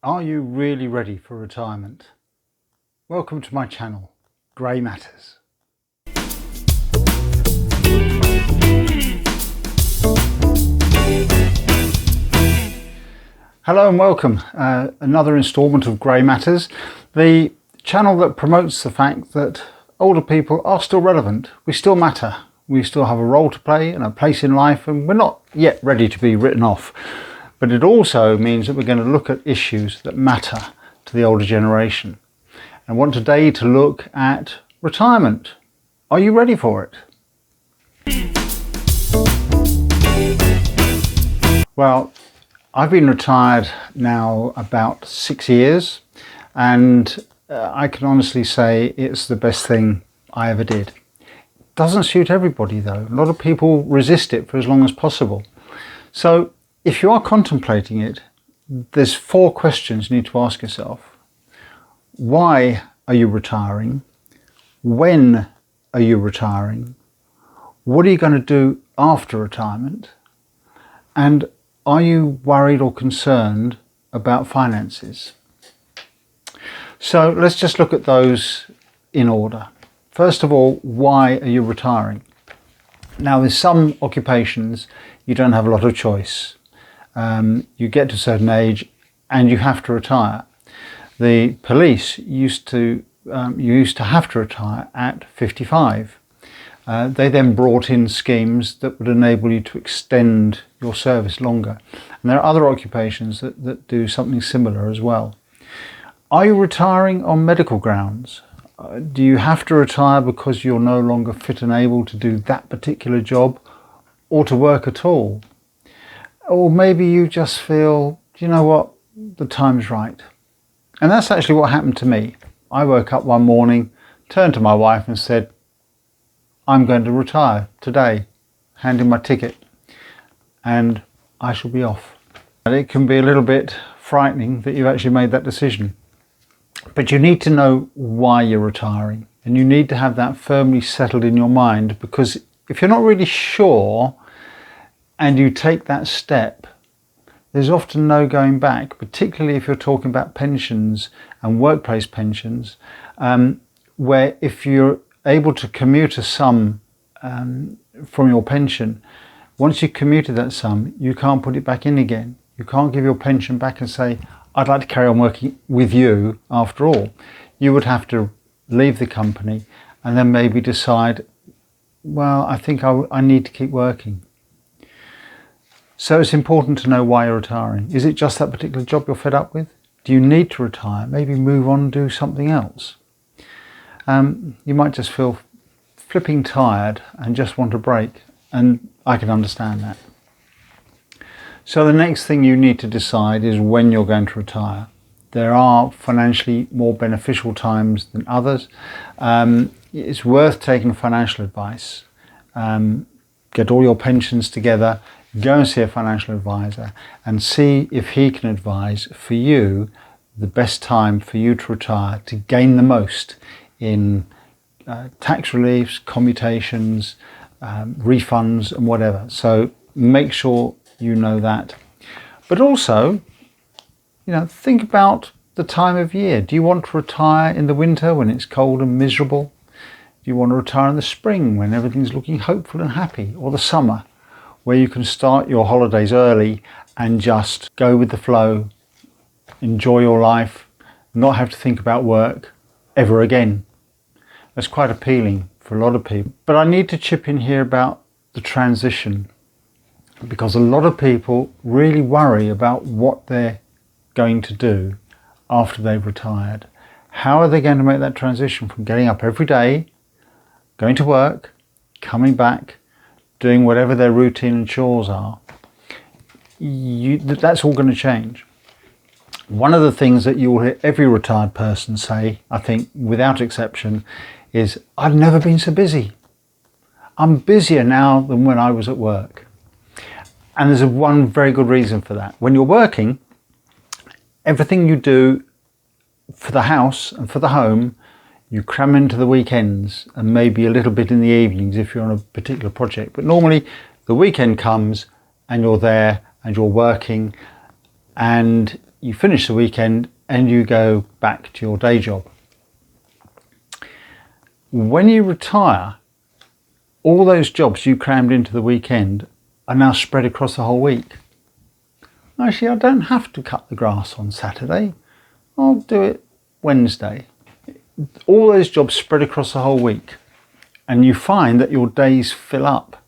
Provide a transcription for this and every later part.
Are you really ready for retirement? Welcome to my channel, Grey Matters. Hello and welcome. Another instalment of Grey Matters, the channel that promotes the fact that older people are still relevant. We still matter. We still have a role to play and a place in life, and we're not yet ready to be written off. But it also means that we're going to look at issues that matter to the older generation. I want today to look at retirement. Are you ready for it? Well, I've been retired now about 6 years, and I can honestly say it's the best thing I ever did. Doesn't suit everybody though. A lot of people resist it for as long as possible. So if you are contemplating it, there's 4 questions you need to ask yourself. Why are you retiring? When are you retiring? What are you going to do after retirement? And are you worried or concerned about finances? So let's just look at those in order. First of all, why are you retiring? Now, with some occupations, you don't have a lot of choice. You get to a certain age and you have to retire. The police you used to have to retire at 55. They then brought in schemes that would enable you to extend your service longer. And there are other occupations that do something similar as well. Are you retiring on medical grounds? Do you have to retire because you're no longer fit and able to do that particular job or to work at all? Or maybe you just feel, you know what, the time's right. And that's actually what happened to me. I woke up one morning, turned to my wife and said, I'm going to retire today, hand in my ticket, and I shall be off. And it can be a little bit frightening that you've actually made that decision. But you need to know why you're retiring, and you need to have that firmly settled in your mind, because if you're not really sure and you take that step, there's often no going back, particularly if you're talking about pensions and workplace pensions, where if you're able to commute a sum from your pension, once you've commuted that sum, you can't put it back in again. You can't give your pension back and say, I'd like to carry on working with you after all. You would have to leave the company and then maybe decide, well, I think I need to keep working. So it's important to know why you're retiring. Is it just that particular job you're fed up with? Do you need to retire? Maybe move on and do something else. You might just feel flipping tired and just want a break, and I can understand that. So the next thing you need to decide is when you're going to retire. There are financially more beneficial times than others. It's worth taking financial advice. Get all your pensions together, go and see a financial advisor and see if he can advise for you the best time for you to retire to gain the most in tax reliefs, commutations, refunds and whatever. So make sure you know that. But also, think about the time of year. Do you want to retire in the winter when it's cold and miserable? Do you want to retire in the spring when everything's looking hopeful and happy? Or the summer, where you can start your holidays early and just go with the flow, enjoy your life, not have to think about work ever again? That's quite appealing for a lot of people. But I need to chip in here about the transition, because a lot of people really worry about what they're going to do after they've retired. How are they going to make that transition from getting up every day, going to work, coming back, doing whatever their routine and chores are? That's all going to change. One of the things that you'll hear every retired person say, I think without exception, is, I've never been so busy. I'm busier now than when I was at work. And there's one very good reason for that. When you're working, everything you do for the house and for the home, you cram into the weekends and maybe a little bit in the evenings if you're on a particular project. But normally the weekend comes and you're there and you're working, and you finish the weekend and you go back to your day job. When you retire, all those jobs you crammed into the weekend are now spread across the whole week. Actually, I don't have to cut the grass on Saturday. I'll do it Wednesday. All those jobs spread across the whole week, and you find that your days fill up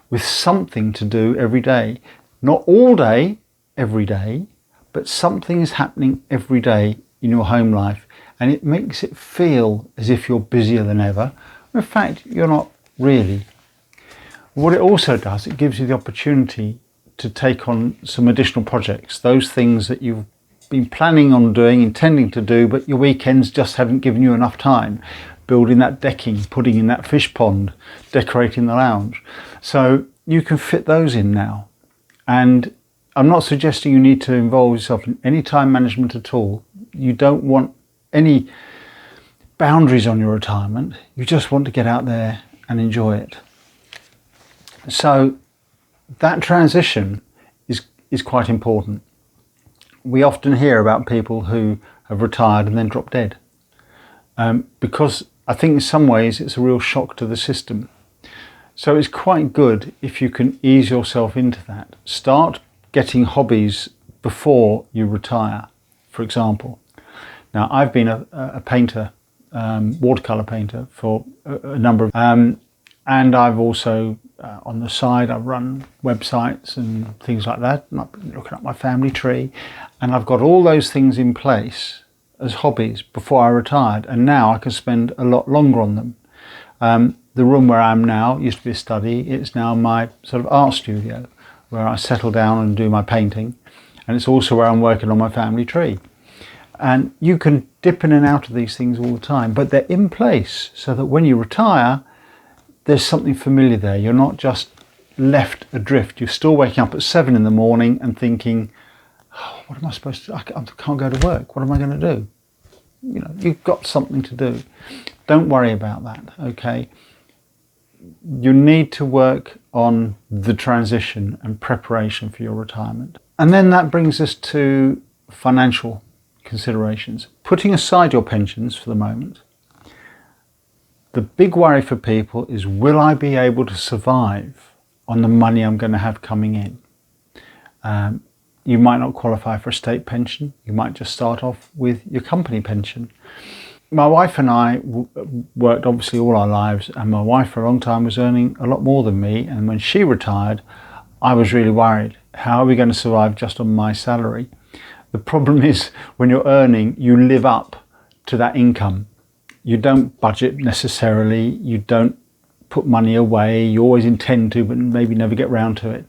with something to do every day. Not all day, every day, but something is happening every day in your home life, and it makes it feel as if you're busier than ever. In fact, you're not really. What it also does, it gives you the opportunity to take on some additional projects, those things that you've been planning on doing, intending to do, but your weekends just haven't given you enough time. Building that decking, putting in that fish pond, decorating the lounge. So you can fit those in now. And I'm not suggesting you need to involve yourself in any time management at all. You don't want any boundaries on your retirement. You just want to get out there and enjoy it. So that transition is quite important. We often hear about people who have retired and then drop dead, because I think in some ways it's a real shock to the system. So it's quite good if you can ease yourself into that. Start getting hobbies before you retire, for example. Now, I've been a painter, watercolour painter for a number of, and I've also, on the side, I've run websites and things like that, and I've been looking at my family tree, and I've got all those things in place as hobbies before I retired, and now I can spend a lot longer on them. The room where I am now used to be a study. It's now my sort of art studio where I settle down and do my painting, and it's also where I'm working on my family tree. And you can dip in and out of these things all the time, but they're in place so that when you retire, there's something familiar there. You're not just left adrift. You're still waking up at 7 in the morning and thinking, oh, what am I supposed to do? I can't go to work. What am I going to do? You know, you've got something to do. Don't worry about that, okay? You need to work on the transition and preparation for your retirement. And then that brings us to financial considerations. Putting aside your pensions for the moment, the big worry for people is, will I be able to survive on the money I'm going to have coming in? You might not qualify for a state pension. You might just start off with your company pension. My wife and I worked obviously all our lives, and my wife for a long time was earning a lot more than me, and when she retired I was really worried. How are we going to survive just on my salary? The problem is, when you're earning, you live up to that income. You don't budget necessarily, you don't put money away, you always intend to but maybe never get round to it.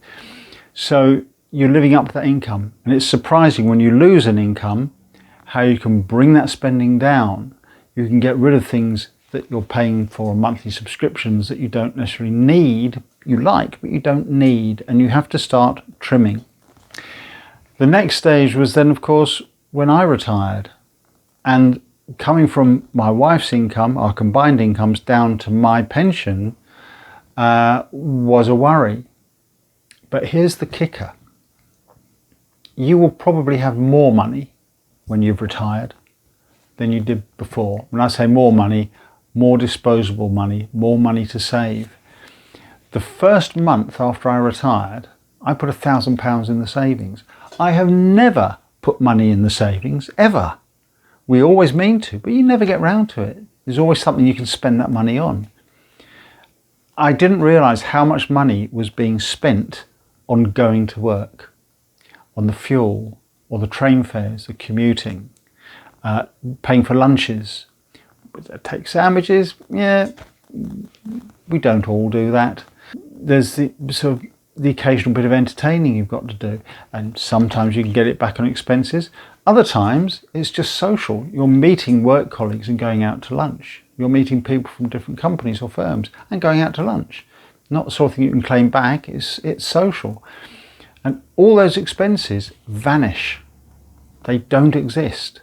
So you're living up to that income, and it's surprising when you lose an income how you can bring that spending down. You can get rid of things that you're paying for, monthly subscriptions that you don't necessarily need, you like, but you don't need, and you have to start trimming. The next stage was then, of course, when I retired, and coming from my wife's income, our combined incomes, down to my pension was a worry. But here's the kicker. You will probably have more money when you've retired than you did before. When I say more money, more disposable money, more money to save. The first month after I retired, I put £1,000 in the savings. I have never put money in the savings, ever. We always mean to, but you never get round to it. There's always something you can spend that money on. I didn't realise how much money was being spent on going to work, on the fuel, or the train fares, the commuting, paying for lunches. Take sandwiches, yeah, we don't all do that. There's the sort of the occasional bit of entertaining you've got to do, and sometimes you can get it back on expenses. Other times it's just social. You're meeting work colleagues and going out to lunch. You're meeting people from different companies or firms and going out to lunch. Not the sort of thing you can claim back, it's social. And all those expenses vanish. They don't exist.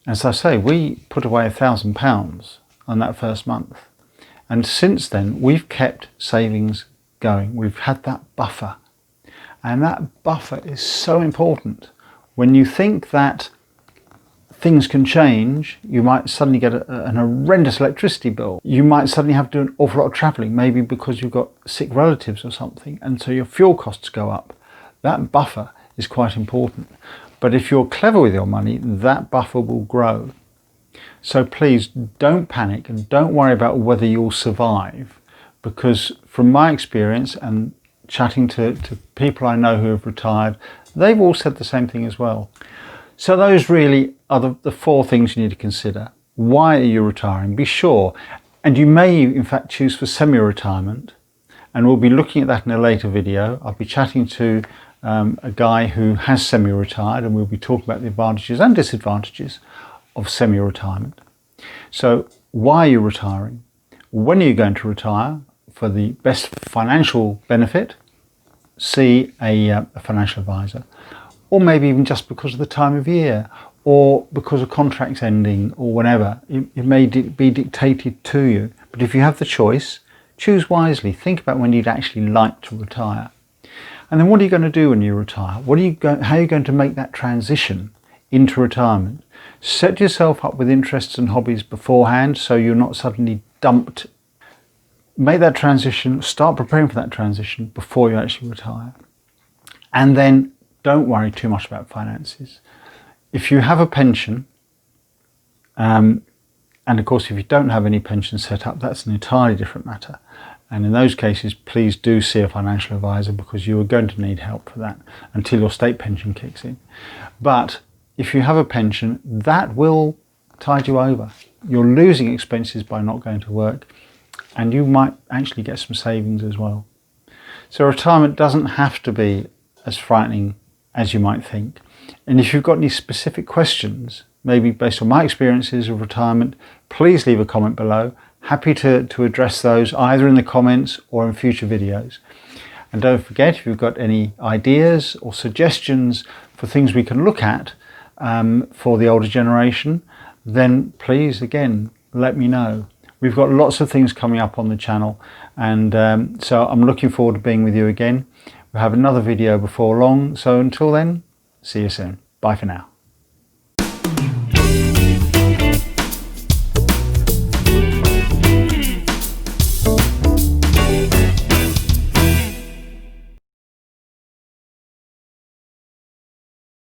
As I say, we put away £1,000 on that first month. And since then, we've kept savings going. We've had that buffer. And that buffer is so important. When you think that things can change, you might suddenly get an horrendous electricity bill. You might suddenly have to do an awful lot of travelling, maybe because you've got sick relatives or something, and so your fuel costs go up. That buffer is quite important. But if you're clever with your money, that buffer will grow. So please don't panic and don't worry about whether you'll survive, because from my experience and chatting to people I know who have retired, they've all said the same thing as well. So those really are the 4 things you need to consider. Why are you retiring? Be sure. And you may in fact choose for semi-retirement, and we'll be looking at that in a later video. I'll be chatting to a guy who has semi-retired, and we'll be talking about the advantages and disadvantages of semi-retirement. So why are you retiring? When are you going to retire? For the best financial benefit, see a financial advisor, or maybe even just because of the time of year, or because a contract's ending, or whatever. It may be dictated to you. But if you have the choice, choose wisely. Think about when you'd actually like to retire. And then what are you going to do when you retire? How are you going to make that transition into retirement? Set yourself up with interests and hobbies beforehand so you're not suddenly dumped. Make that transition, start preparing for that transition before you actually retire. And then don't worry too much about finances. If you have a pension, and of course if you don't have any pension set up, that's an entirely different matter. And in those cases, please do see a financial advisor, because you are going to need help for that until your state pension kicks in. But if you have a pension, that will tide you over. You're losing expenses by not going to work, and you might actually get some savings as well. So retirement doesn't have to be as frightening as you might think. And if you've got any specific questions, maybe based on my experiences of retirement, please leave a comment below. Happy to address those either in the comments or in future videos. And don't forget, if you've got any ideas or suggestions for things we can look at for the older generation, then please, again, let me know. We've got lots of things coming up on the channel, and so I'm looking forward to being with you again. We'll have another video before long, so until then, see you soon. Bye for now.